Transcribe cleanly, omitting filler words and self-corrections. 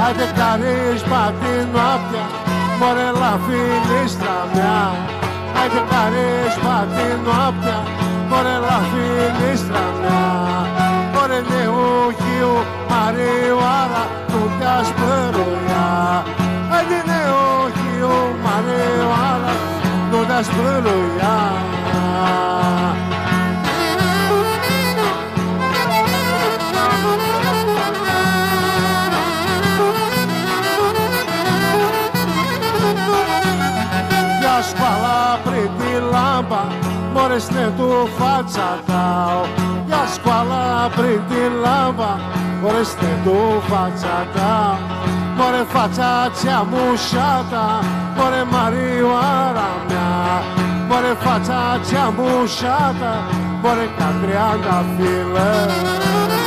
Άιντε καρίσμα την νόπια, μωρέ λαφίλιστρα μια. Άιντε καρίσμα την νόπια, μωρέ λαφίλιστρα μια. Μωρέ νεούχιου Μαριουάρα του Κασπρούλια. Άιντε νεούχιου Μαριουάρα του Κασπρούλια. Squala pretty lamba, more ste tu faccia tao. Ya squala pretty lamba, more ste tu faccia tao. More faccia ciamusciata, more marijuana mia. More faccia ciamusciata, more catrianga file.